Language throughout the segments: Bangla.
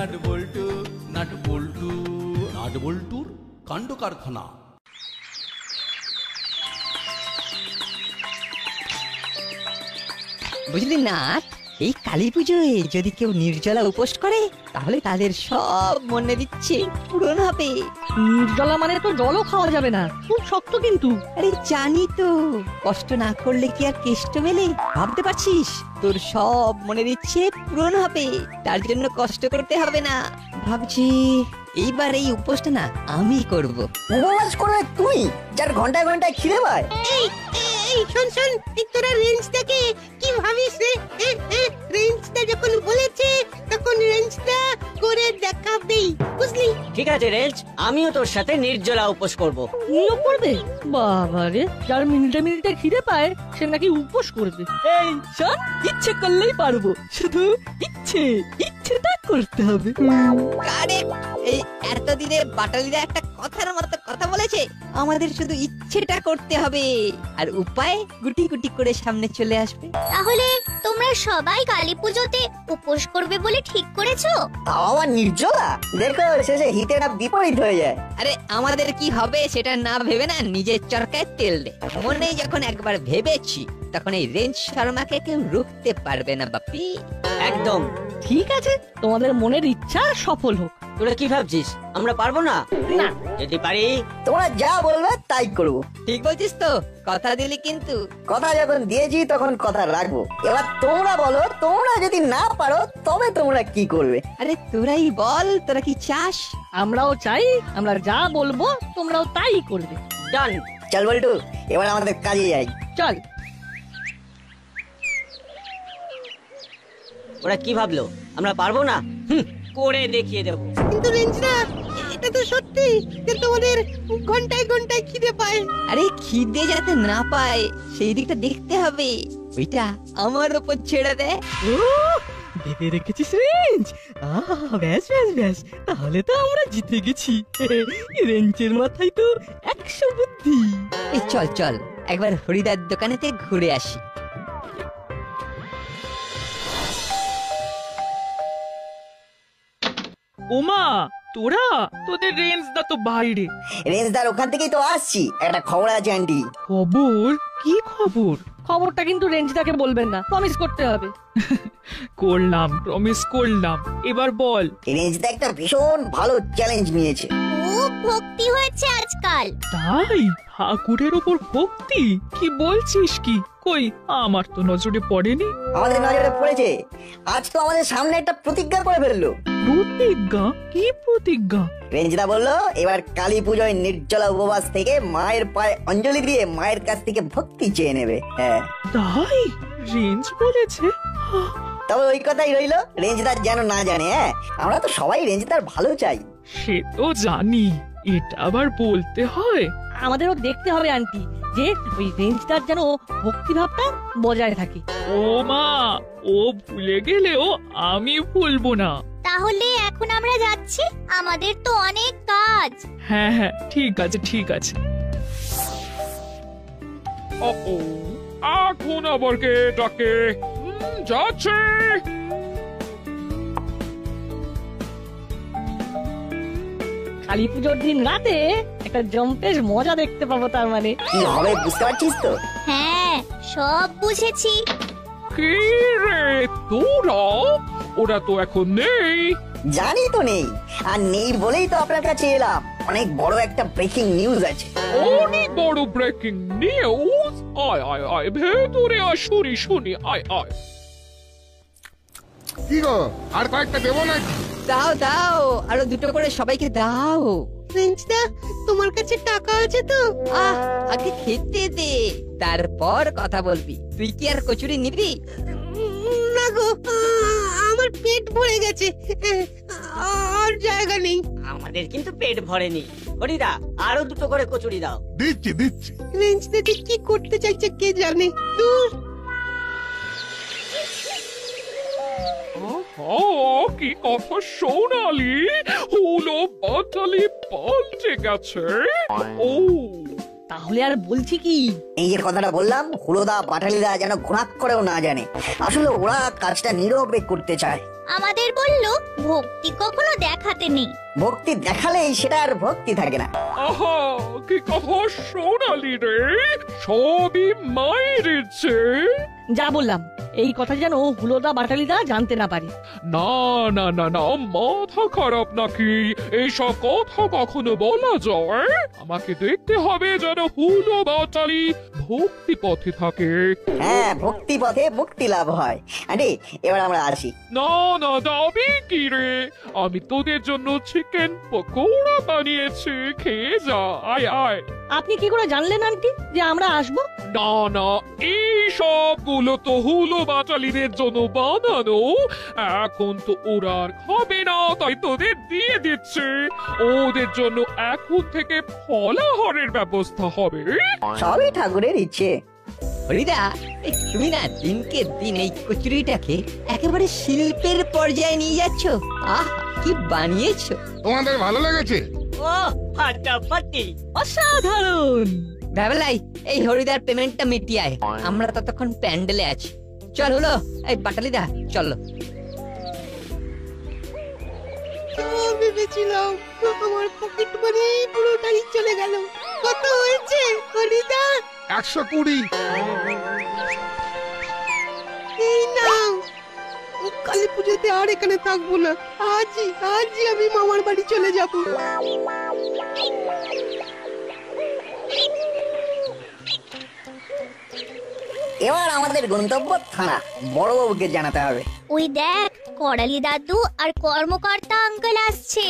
নাট বল্টু নাট বল্টু নাট বল্টুর কাণ্ড কারখানা। বুঝলি না, এই কালী পুজোয় যদি কেউ নির্জলা উপোস করে তাহলে তাদের সব মনের ইচ্ছে পূরণ হবে। নির্জলা মানে তো জলও খাওয়া যাবে না, খুব শক্ত কিন্তু। আরে জানি তো, কষ্ট না করলে কি আর কেষ্ট মেলে? ভাবতে পারছিস তোর সব মনের ইচ্ছে পূরণ হবে, তার জন্য কষ্ট করতে হবে না। ভাবছি এইবার এই উপোসটা না আমি করব। উপবাস করবে তুই, যার ঘন্টায় ঘন্টায় খিদে পায়? এই শোন শোন, তোরা রেঞ্জটাকে কি ভাবিস রে? রেঞ্জটা যখন বলেছে তখন রেঞ্জটা করে দেখাবেই, বুঝলি? ঠিক আছে রেঞ্জ, আমিও তোর সাথে নির্জলা উপোস করব। তুইও করবে? বাবা রে, যার মিনিটে মিনিটে খিদে পায় সে নাকি উপোস করবে। এই শোন, ইচ্ছে করলেই পারবো, শুধু ইচ্ছেটা করতে হবে। কারেক্ট। এই এতদিনে বাটালিরা একটা কথার মতো কথা বলেছে, আমাদের শুধু ইচ্ছেটা করতে হবে, আর উপায় গুটি গুটি করে সামনে চলে আসবে। তাহলে তোমরা সবাই কালী পুজোতে উপোস করবে বলে ঠিক করেছো? তাও আবার নির্জলা? দেখো শেষে হিতেটা বিপরীত হয়ে যায়। আরে আমাদের কি হবে সেটা না ভেবে না নিজের চরকায় তেল দে। মনে যখন একবার ভেবেছি তখন এই রেঞ্জ শর্মাকে কেউ রুখতে পারবে না বাপি। একদম ঠিক আছে, তোমাদের মনের ইচ্ছা সফল হোক। তোরা কি ভাবছিস আমরা পারবো না? না, যদি পারি তোমরা যা বলবে তাই করবো। ঠিক বলছিস তো? কথা দিলি কিন্তু। কথা যখন দিয়েছি তখন কথা রাখবো। এবার তোমরা বলো, তোমরা যদি না পারো তবে তোমরা কি করবে? আরে তোরাই বল, তোরা কি চাস? আমরাও চাই, আমরা যা বলবো তোমরাও তাই করবে। ডান। চল বল্টু, এবার আমাদের কাজে যাই। চল। ওরা কি ভাবলো আমরা পারবো না? করে দেখিয়ে দেবো। কিন্তু রেঞ্জরা, এটা তো সত্যি যে তোমাদের ঘন্টায় ঘন্টায় খিদে পায়। আরে খিদে যাতে না পায় সেই দিকটা দেখতে হবে, ওইটা আমার উপর ছেড়ে দে। ভেবে রেখেছিস রেঞ্জ? ব্যাস ব্যাস ব্যাস, তাহলে তো আমরা জিতে গেছি। রেঞ্জের মাথায় তো 100 বুদ্ধি। এই চল চল একবার হরিদার দোকানেতে ঘুরে আসি। ওমা, তোরা? তোদের রেঞ্জদা তো বাইরে। রেঞ্জদার ওখান থেকেই তো আসছি, একটা খবর আছে আন্টি। খবর? কি খবর? খবরটা কিন্তু রেঞ্জদাকে বলবেন না, প্রমিস করতে হবে। করলাম, প্রমিস করলাম। এবার বল। রেঞ্জদা একটা ভীষণ ভালো চ্যালেঞ্জ নিয়েছে। খুব ভক্তি হয়েছে আজকাল। তাই? ঠাকুরের ওপর ভক্তি? কি বলছিস কি? কই, আমার তো নজরে পড়েনি। আমাদের নজরে পড়েছে। আজ তো আমাদের সামনে একটা প্রতিজ্ঞা করে ফেললো। প্রতিজ্ঞা? কি প্রতিজ্ঞা? রেঞ্জদা বললো এবার কালী পুজোয় নির্জলা উপবাস থেকে মায়ের পায়ে অঞ্জলি দিয়ে মায়ের কাছ থেকে ভক্তি চেয়ে নেবে। হ্যাঁ তাই রেঞ্জ বলেছে? তবে ওই কথাই রইলো, রেঞ্জদার যেন না জানে। হ্যাঁ, আমরা তো সবাই রেঞ্জদার ভালো চাই। সে তো জানি, এটা আবার বলতে হয়? আমাদেরও দেখতে হবে আন্টি যে ওই রেঞ্জটার যেন ভক্তিভাবটা বজায় থাকে। ও মা, ও ভুলে গেলেও আমি ভুলবো না। তাহলে এখন আমরা যাচ্ছি, আমাদের তো অনেক কাজ। হ্যাঁ হ্যাঁ, ঠিক আছে ঠিক আছে। ও, এখন আবার কে ডাকে? যাচ্ছে। কালী পুজোর দিন রাতে একটা জম্পেশ মজা দেখতে পাবো, তার মানে। কি হবে বুঝতে পারছিস তো? হ্যাঁ, সব বুঝেছি। কি রে তোরা? ওরা তো এখন নেই। জানি তো নেই, আর নেই বলেই তো আপনার কাছে এলাম। অনেক বড় একটা ব্রেকিং নিউজ আছে। অনেক বড় ব্রেকিং নিউজ? আয় আয় আয়, ভেতরে আয়, শুনি শুনি, আয় আয়। কি গো, আর কয়েকটা দেবো নাকি? দাও দাও, আরো দুটো করে সবাইকে দাও। রেঞ্জদা, তোমার কাছে টাকা আছে তো? আগে খেতে দে, তারপর কথা বলবি। তুই কি আর কচুরি নিবি? না গো, আমার পেট ভরে গেছে, আর জায়গা নেই। আমাদের কিন্তু পেট ভরেনি। হরিদা, আরো দুটো করে কচুরি দাও। দিচ্ছি দিচ্ছি। রেঞ্জদা যে কি করতে চাইছে কে জানে। দূর। কি কথা শোনালি? হলো বাটালি পাল্টে গেছে। ও তাহলে আর বলছি কি, এই যে কথাটা বললাম, হুলোদা বাটালিদা যেন ঘোরাক করেও না জানে। আসলে ওরা কাজটা নীরবে করতে চায়। আমাদের বললো ভক্তি কখনো দেখাতে নেই। ভক্তি দেখালেই সেটা আর ভক্তি থাকে না। আহা, কি কথা শোনালি রে, সবই মায়ের ইচ্ছে। যা বললাম এই কথা যেন হুলোদা বাটালিদা জানতে না পারে। না না না না, মাথা খারাপ নাকি? এইসব কথা কখনো বলা যায়? আমাকে দেখতে হবে যেন হুলো বাটালি ভক্তি পথে থাকে। হ্যাঁ, ভক্তি পথে মুক্তি লাভ হয়। আরে এবার আমরা আসি। না না, যাবি কি রে? আমি তোদের জন্য চিকেন পকোড়া বানিয়েছি, খেয়ে যা। আয় আয়। আপনি কি করে জানলেন আন্টি যে আমরা আসবো? না না, এই সবগুলো তো হুলো বাটালিদের জন্য বানানো। এখন তো ওরা আর খাবে না, তাই তোদের দিয়ে দিচ্ছে। ওদের জন্য এখন থেকে ফলাহারের ব্যবস্থা হবে। সবই ঠাকুরের ইচ্ছে। হরিদা, এই তুমি না দিনকে দিন এই কচুরিটাকে একেবারে শিল্পের পর্যায়ে নিয়ে যাচ্ছ। আহ, কি বানিয়েছো! তোমাদের ভালো লেগেছে? ও ফাটাফাটি। অসাধারণ। ভেবেলাই এই হরিদার পেমেন্টটা মিটিয়ে আয়, আমরা ততক্ষণ প্যান্ডেলে আছি। চল হলো, এই বাটালিদা চলো। ভেবেছিলাম আমার পকেট মানি পুরোটাই চলে গেল। কত হয়েছে হরিদা? 120। এই নাও। কালী পুজোতে আর এখানে থাকবো না। আজই আমি মামার বাড়ি চলে যাব। এবার আমাদের গন্তব্য থানা, বড়বাবুকে জানাতে হবে। ওই দেখ, করালি দাদু আর কর্মকর্তা আঙ্কেল আসছে।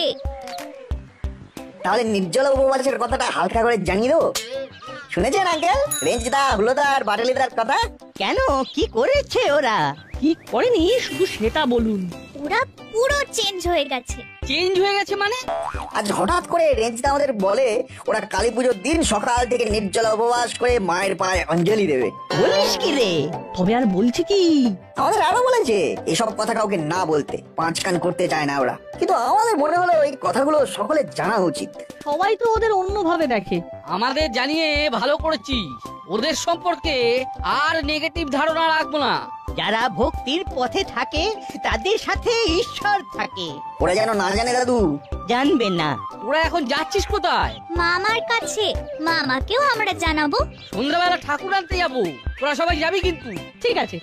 তাহলে নির্জলা উপবাসের কথাটা হালকা করে জানিয়ে দেবো। শুনেছেন আঙ্কেল, রেঞ্জদা, হুলোদা আর বাটালিদার কথা? কেন, কি করেছে ওরা? কি করেনি শুধু সেটা বলুন। ওরা পুরো চেঞ্জ হয়ে গেছে। চেঞ্জ হয়ে গেছে মানে? আজ হঠাৎ করে রেঞ্জদা আমাদের বলে ওরা কালী পুজোর দিন সকাল থেকে নির্জলা উপবাস করে মায়ের পায়ে অঞ্জলি দেবে। বলিস কি রে? তবে আর বলছি কি, আমাদের আরো বলেছে এসব কথা কাউকে না বলতে, পাঁচ কান করতে চায় না ওরা। কিন্তু আমাদের মনে হলো এই কথাগুলো সকলে জানা উচিত। সবাই তো ওদের অন্যভাবে দেখে। আমাদের জানিয়ে ভালো করেছিস। ওদের সম্পর্কে আর নেগেটিভ ধারণা রাখবো না। যারা ভক্তির পথে থাকে তাদের সাথে ঈশ্বর থাকে। ওরা যেন না জানে দাদু। জানবে না। তোরা এখন যাচ্ছিস কোথায়? মামার কাছে। মামাকেও আমরা জানাবো। সন্ধ্যাবেলা ঠাকুর আনতে যাবো, তোরা সবাই যাবি কিন্তু। ঠিক আছে।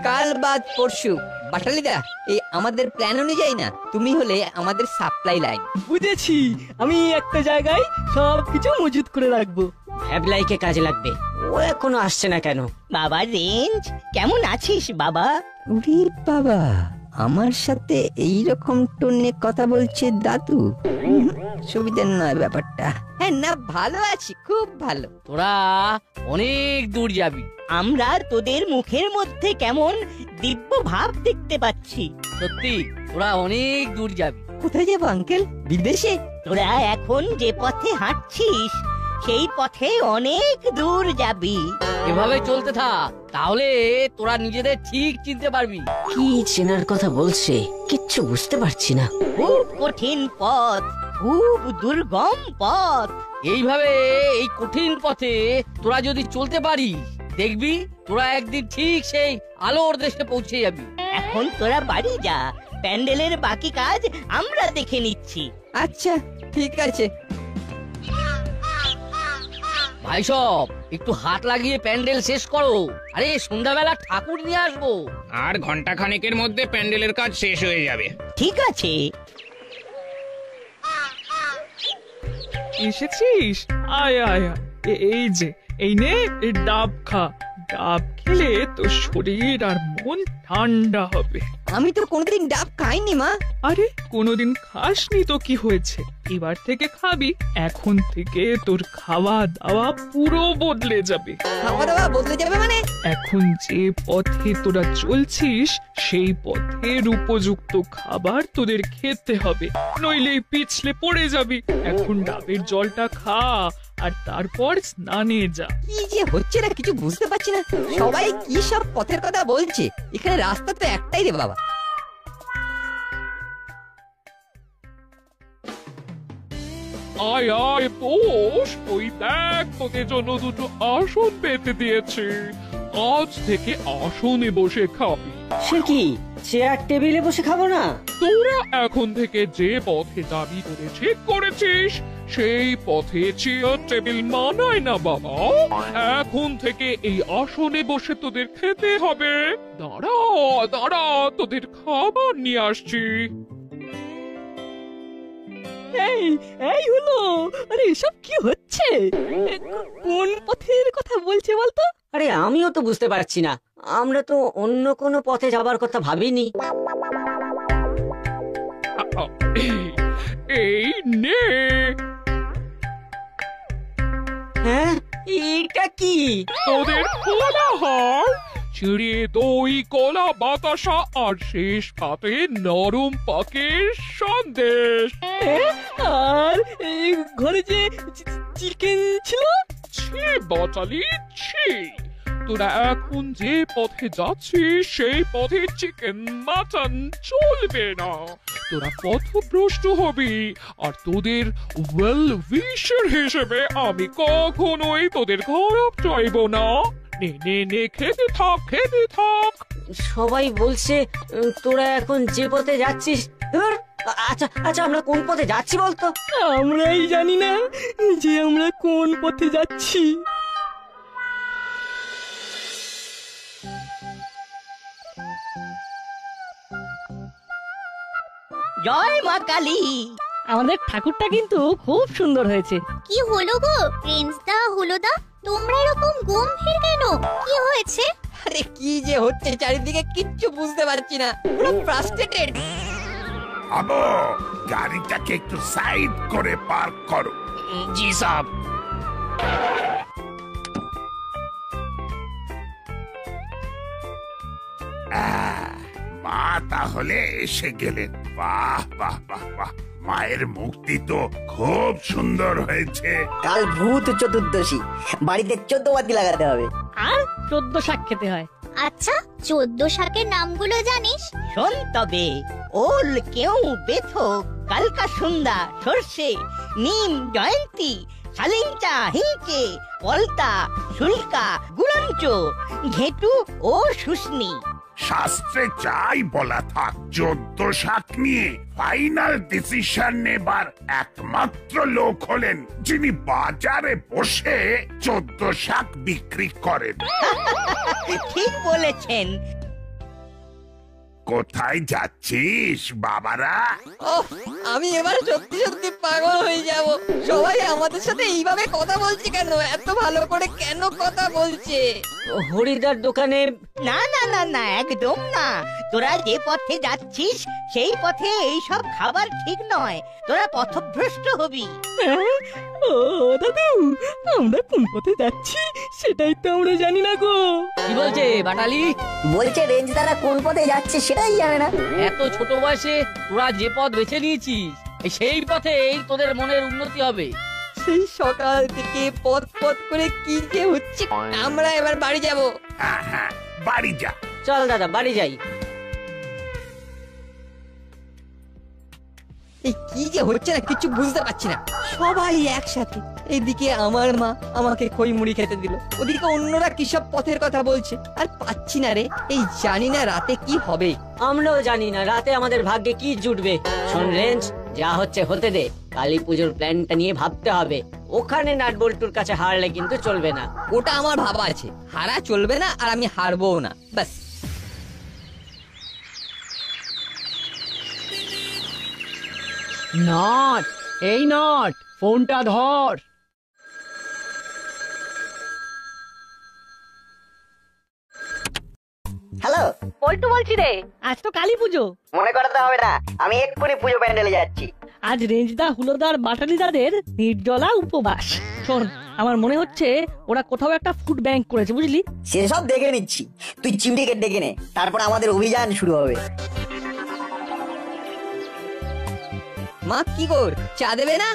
কাল বাদ পরশু বাটালিদা, এই আমাদের প্ল্যান অনুযায়ী না তুমি হলে আমাদের সাপ্লাই লাইন। বুঝেছি, আমি একটা জায়গায় সবকিছু মজুত করে রাখবো। ভ্যাবলাইকে কাজে লাগবে। ও এখনো আসছে না কেন? বাবা রেঞ্জ, কেমন আছিস বাবা? উরি বাবা, আমার সাথে এই রকম টোনে কথা বলছে দাদু। সুবিধার নয় ব্যাপারটা। হ্যাঁ না, ভালো আছি, খুব ভালো। তোরা অনেক দূর যাবি। আমরা তোদের মুখের মধ্যে কেমন দিব্য ভাব দেখতে পাচ্ছি। সত্যি তোরা অনেক দূর যাবি। কোথায় যাবো আঙ্কেল? বিদেশে? তোরা এখন যে পথে হাঁটছিস সেই পথে অনেক দূর যাবি। এভাবে চলতে থাক, তাহলে তোরা নিজেদের ঠিক চিনতে পারবি। কি চেনার কথা বলছে কিচ্ছু বুঝতে পারছি না। খুব কঠিন পথ, খুব দুর্গম পথ। এইভাবে এই কঠিন পথে তোরা যদি চলতে পারিস, দেখবি তোরা একদিন ঠিক সেই আলোর দেশে পৌঁছে যাবি। এখন তোরা বাড়ি যা, প্যান্ডেলের বাকি কাজ আমরা দেখে নিচ্ছি। আচ্ছা ঠিক আছে। ভাই সব একটু হাত লাগিয়ে প্যান্ডেল শেষ করো। আরে সন্ধ্যাবেলা ঠাকুর নিয়ে আসবো। আর ঘন্টা খানেকের মধ্যে প্যান্ডেলের কাজ শেষ হয়ে যাবে। ঠিক আছে। এসেছিস? আয় আয় আয়। এই যে, এই নে, এই ডাব খা। ডাব খেলে তোর শরীর আর মন ঠান্ডা হবে। আমি তো কোনোদিন ডাব খাইনি মা। আরে কোনোদিন খাসনি তো কি হয়েছে, এবার থেকে খাবি। এখন থেকে তোর খাওয়া দাওয়া পুরো বদলে যাবে। খাওয়া দাওয়া বদলে যাবে মানে? এখন যে পথে তোরা চলছিস সেই পথের উপযুক্ত খাবার তোদের খেতে হবে, নইলে পিছলে পড়ে যাবি। এখন ডাবের জলটা খা আর তারপর স্নানে যা। কি যে হচ্ছে না কিছু বুঝতে পারছি না, সবাই কি সব পথের কথা বলছে, এখানে রাস্তা তো একটাই রে বাবা। আয় আয় বস, ওই দেখ তোদের জন্য দুটো আসন পেতে দিয়েছে। আজ থেকে আসনে বসে খাবি। সে কি, চেয়ার টেবিলে বসে খাবো না? তোরা এখন থেকে যে পথে দাবি করে ঠিক করেছিস সেই পথে চেয়ার টেবিল মানায় না বাবা। এখন থেকে এই আসনে বসে তোদের খেতে হবে। দাঁড়া দাঁড়া, তোদের খাবার নিয়ে আসছি। এই এই হলো, আরে এসব কি হচ্ছে? কোন পথের কথা বলছে বলতো? আরে আমিও তো বুঝতে পারছি না, আমরা তো অন্য কোনো পথে যাবার কথা ভাবিনি। এই নে। হ্যাঁ, এটা কি? তোদের কোলাহল, চিড়ে দই কলা বাতাসা আর শেষ পাতে নরম পাকের সন্দেশ। আর এই ঘরে যে চিকেন ছিল। ছি বাটালি ছি, তোরা এখন যে পথে যাচ্ছিস সেই পথে চিকেন মাটন চলবে না। তোরা পথভ্রষ্ট হবি, আর তোদের ওয়েল উইশার হিসেবে আমি কখনোই তোদের খারাপ চাইবো না। নে নে নে, খেতে থাক খেতে থাক। সবাই বলছে তোরা এখন যে পথে যাচ্ছিস। ধুর, আচ্ছা আচ্ছা, আমরা কোন পথে যাচ্ছি বলতো? আমরাই জানি না যে আমরা কোন পথে যাচ্ছি। জয় মা কালী। আমাদের ঠাকুরটা কিন্তু খুব সুন্দর হয়েছে। কি হলো গো রেঞ্জদা হুলোদা, তোমরা এরকম গম্ভীর কেন? কি হয়েছে? আরে কি যে হচ্ছে চারিদিকে কিচ্ছু বুঝতে পারছি না, পুরো ফ্রাস্ট্রেটেড। আবো, গাড়িটাকে একটু সাইড করে পার্ক করো। জি সাহেব। মা তাহলে এসে গেলেন। বাহ বাহ বাহ বাহ, মায়ের মুক্তি তো খুব সুন্দর হয়েছে। কাল ভূত চতুর্দশী, বাড়িতে 14 বাতি লাগাতে হবে। আর 14 শাক খেতে হয়। আচ্ছা, 14 শাকের নামগুলো জানিস? শোন তবে, ওল কেউ বেথো কালকা সুন্দা সর্ষে নিম জয়ন্তী শালিংচা হিংচে পলতা শুল্কা গুলঞ্চ ঘেটু ও শুষ্নি। শাস্ত্রে চাই বলা থাক, 14 শাক নিয়ে ফাইনাল ডিসিশন নেবার একমাত্র লোক হলেন যিনি বাজারে বসে 14 শাক বিক্রি করেন। ঠিক বলেছেন। কোথায় যাচ্ছিস বাবারা? আমি এবার সত্যি সত্যি পাগল হয়ে যাব। সবাই আমাদের সাথে এইভাবে কথা বলছে কেন? এত ভালো করে কেন কথা বলছে? হরিদার দোকানে। না না না না, একদম না। তোরা যে পথে যাচ্ছিস সেই পথে এইসব খাবার ঠিক নয়, তোরা পথভ্রষ্ট হবি। ও দাদু, আমরা কোন পথে যাচ্ছি সেটাই তো আমরা জানি না গো। কি বলছে বাটালি? বলছে রেঞ্জ দ্বারা কোন পথে যাচ্ছে সেটাই জানে না। এত ছোট বয়সে তোরা যে পথ বেছে নিয়েছিস সেই পথেই তোদের মনের উন্নতি হবে। সেই সকাল থেকে পথ পথ করে কি যে হচ্ছে। আমরা এবার বাড়ি যাব। হ্যাঁ হ্যাঁ, বাড়ি যা। চল দাদা, বাড়ি যাই। এই কি যে হচ্ছে না কিছু বুঝতে পারছি না। সবাই একসাথে, এইদিকে আমার মা আমাকে খই মুড়ি খেতে দিল, ওদিকে অন্যরা কি সব পথের কথা বলছে, আর পাচ্ছি না রে। এই জানি না রাতে কি হবে। আমরাও জানি না রাতে আমাদের ভাগ্যে কি জুটবে। শোন রেঞ্জ, যা হচ্ছে হতে দে। কালী পুজোর প্ল্যানটা নিয়ে ভাবতে হবে। ওখানে নাটবল্টুর কাছে হারলে কিন্তু চলবে না। ওটা আমার ভাবা আছে, হারা চলবে না আর আমি হারবো না, ব্যাস। নট, এই নট, ফোনটা ধর। হ্যালো, পল্টু বলছি রে। আজ তো কালী পুজো। মনে করাতে হবে না, আমি এক্ষুনি পুজো প্যান্ডেলে যাচ্ছি। আজ রেঞ্জদা হুলোদার বাটালিদাদের নির্জলা উপবাস। শোন, আমার মনে হচ্ছে ওরা কোথাও একটা ফুড ব্যাংক করেছে, বুঝলি? সেসব দেখে নিচ্ছি, তুই চিমটিকে ডেকে নে, তারপর আমাদের অভিযান শুরু হবে। মা কি কর, চা দেবে না?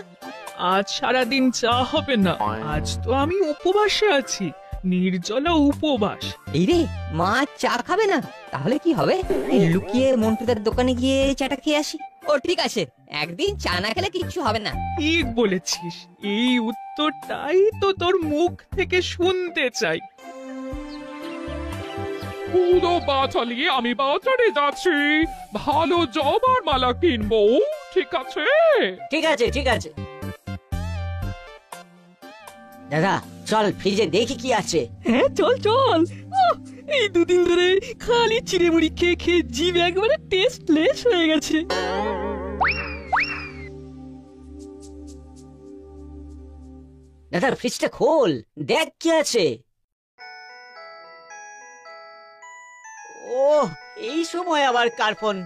আজ সারাদিন চা হবে না, আজ তো আমি উপবাসে আছি, নির্জলা উপবাস। এই রে, মা চা খাবে না? তাহলে কি হবে? এই লুকিয়ে মন্টুদের দোকানে গিয়ে চাটা খেয়ে আসি। ও ঠিক আছে, একদিন চা না খেলে কিচ্ছু হবে না। ঠিক বলেছিস, এই উত্তরটাই তো তোর মুখ থেকে শুনতে চাই। পুরো বাচালিয়ে আমি বাজারে যাচ্ছি, ভালো জবার মালা কিনবো, ঠিক আছে? ঠিক আছে ঠিক আছে। দাদা চল ফ্রিজে দেখি কি আছে। হ্যাঁ চল চল। এই দুদিন ধরে খালি চিড়েমুড়ি খেয়ে খেয়ে জিভ একবারে টেস্টলেস হয়ে গেছে। দাদা ফ্রিজটা খোল, দেখ কি আছে। ও এই সময় আবার কার ফোন?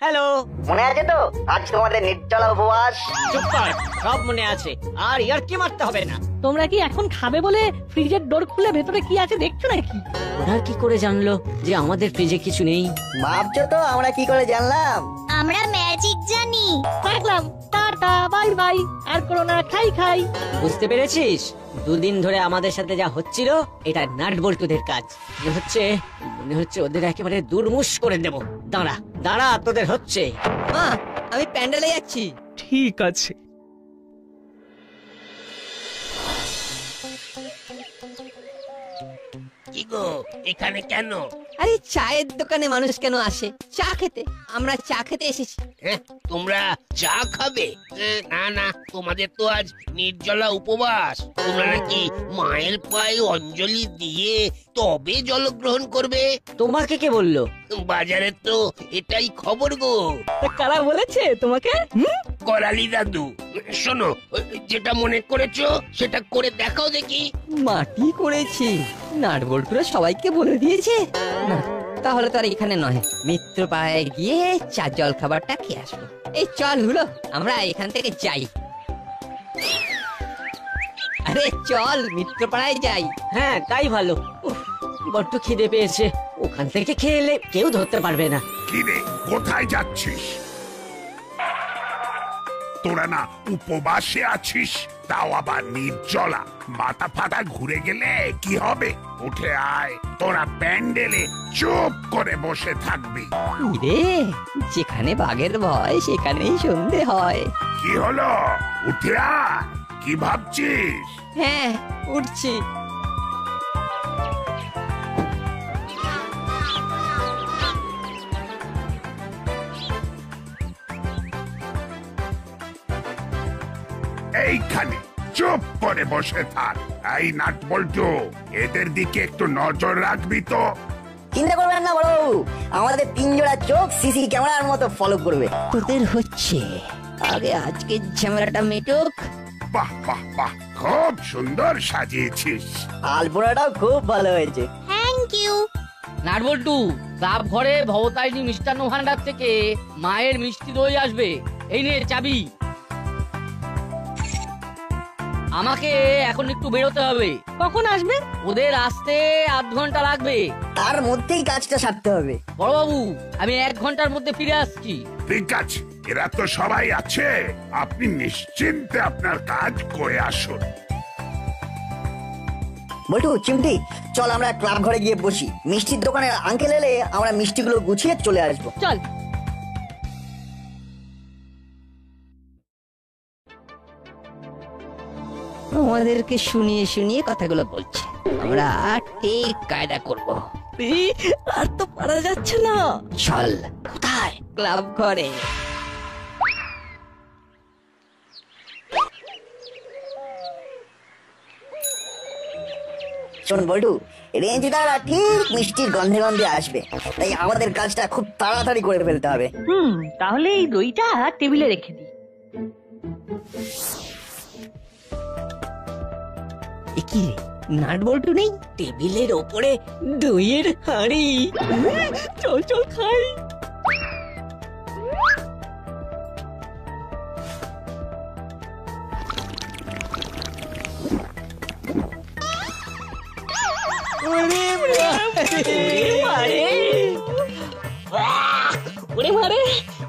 হ্যালো, মনে আছে তো আজ তোমাদের নির্জলা উপবাস? চুপ কর, সব মনে আছে, আর ইয়ার কি মারতে হবে না। তোমরা কি এখন খাবে বলে ফ্রিজের ডোর খুলে ভেতরে কি আছে দেখছো নাকি? ওরা কি করে জানলো যে আমাদের ফ্রিজে কিছু নেই? ভাবছো তো আমরা কি করে জানলাম? আমরা ম্যাজিক জানি। রাখলাম, টাটা বাই বাই, আর করো না, খাই খাই। বুঝতে পেরেছিস? দুদিন ধরে আমাদের সাথে যা হচ্ছিল এটা নাট বল্টুদের কাজ। মনে হচ্ছে ওদের একেবারে দুর্মুষ করে দেব। দাঁড়া দাঁড়া, তোদের হচ্ছে। মা, আমি প্যান্ডেলে যাচ্ছি। ঠিক আছে। কি গো, এখানে কেন? আরে চায়ের দোকানে মানুষ কেন আসে? চা খেতে। আমরা চা খেতে এসেছি। তোমরা চা খাবে? না না, তোমাদের তো আজ নির্জলা উপবাস। তোমরা নাকি মায়ের পায়ে অঞ্জলি দিয়ে তবে জলগ্রহণ করবে। তোমাকে কে বললো? বাজারে তো এটাই খবর গো। কারা বলেছে তোমাকে? করালি দাদু। শোনো, যেটা মনে করেছো সেটা করে দেখাও দেখি। মাটি করেছি। নাট বল্টুরা সবাইকে বলে দিয়েছে। না, তাহলে তো আর এখানে নয়, মিত্রপাড়ায় গিয়ে চা জল খাবারটা খেয়ে আসবো। এই চল হলো, আমরা এখান থেকে যাই। আরে চল, মিত্রপাড়ায় যাই। হ্যাঁ তাই ভালো। বড্ড খিদে পেয়েছে, ওখান থেকে খেয়ে এলে কেউ ধরতে পারবে না। কিরে, কোথায় যাচ্ছিস? তোরা না উপবাসে আছিস, তাও আবার নির্জলা। মাথা ফাটা ঘুরে গেলে কি হবে? উঠে আয়, তোরা প্যান্ডেলে চুপ করে বসে থাকবি। রে, যেখানে বাঘের ভয় সেখানেই সন্ধে হয়। কি হলো? উঠে আয়। কি ভাবছিস? হ্যাঁ, উঠছি। এইখানে চুপ করে বসে থাক। এই নাট বল্টু, এদের দিকে একটু নজর রাখবি তো। চিন্তা করবেন না বড়, আমাদের 3 জোড়া চোখ সিসি ক্যামেরার মতো ফলো করবে। তোদের হচ্ছে, আগে আজকে ঝামেলাটা মেটুক। বাহ বাহ বাহ, খুব সুন্দর সাজিয়েছিস। আলপনাটাও খুব ভালো হয়েছে। Thank you. নাট বল্টু, ক্লাব ঘরে ভবতারিণী মিষ্টান্ন ভান্ডার থেকে মায়ের মিষ্টি দই আসবে। এই নে চাবি। আমাকে এখন একটু বেরোতে হবে। কখন আসবে? ওদের আসতে আধ ঘন্টা লাগবে। তার মধ্যেই কাজটা সারতে হবে। বড়বাবু, আমি 1 ঘন্টার মধ্যে ফিরে আসছি। ঠিক আছে, এরা তো সবাই আছে, আপনি নিশ্চিন্তে আপনার কাজ করে আসুন। বল্টু, চিমটি, চল আমরা ক্লাব ঘরে গিয়ে বসি। মিষ্টির দোকানের আঙ্কেল এলে আমরা মিষ্টিগুলো গুছিয়ে চলে আসবো। চল। আমাদেরকে শুনিয়ে শুনিয়ে কথাগুলো বলছে, আমরা ঠিক কায়দা করব। আর তো পারা যাচ্ছে না। চল। কোথায়? ক্লাব ঘরে। শোন বল্টু, রেঞ্জদাররা ঠিক মিষ্টির গন্ধে গন্ধে আসবে, তাই আমাদের কাজটা খুব তাড়াতাড়ি করে ফেলতে হবে। তাহলে এই দইটা টেবিলে রেখে দিই। কি নাট বল্টু নেই? টেবিলের ওপরে দইয়ের হাঁড়ি। চল চল খাই। ওরে মারে,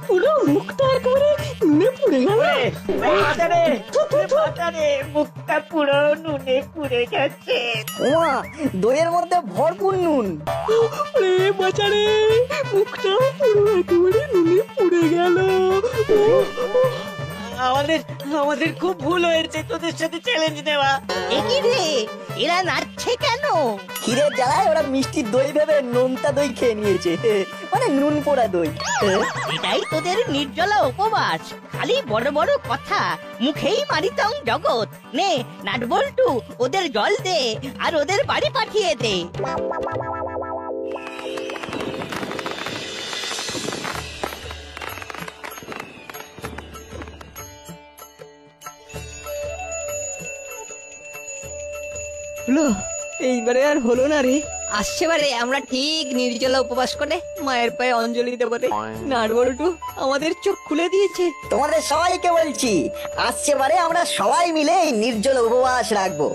পুরো মুখটা একেবারে নুনে পুড়ে গেল। মুখটা পুরো নুনে পুড়ে গেছে। ওমা, দইয়ের মধ্যে ভরপুর নুন। ওরে বাঁচারে, মুখটা পুরো একেবারে নুনে পুড়ে গেল। আমাদের খুব ভুল হয়েছে তোদের সাথে চ্যালেঞ্জ নেওয়া। একই রে, এরা নাচছে কেন? ক্ষীরের জ্বালায় ওরা মিষ্টি দই ভেবে নোনতা দই খেয়ে নিয়েছে, মানে নুন পোড়া দই। এটাই তোদের নির্জলা উপবাস, খালি বড় বড় কথা, মুখেই মারিতাম জগৎ। নে নাটবল্টু, ওদের জল দে আর ওদের বাড়ি পাঠিয়ে দে। এইবারে আর হলো না রে। আসছেবারে আমরা ঠিক নির্জলা উপবাস করে মায়ের পায়ে অঞ্জলি দেবো রে। নাটবল্টু আমাদের চোখ খুলে দিয়েছে। তোমাদের সবাইকে বলছি, আসছে বারে আমরা সবাই মিলে এই নির্জল উপবাস রাখবো,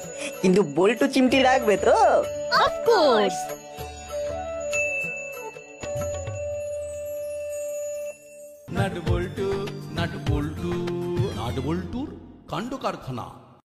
কিন্তু বল্টু চিমটি রাখবে তো? অফকোর্স। নাট বল্টু নাট বল্টুর কাণ্ড কারখানা।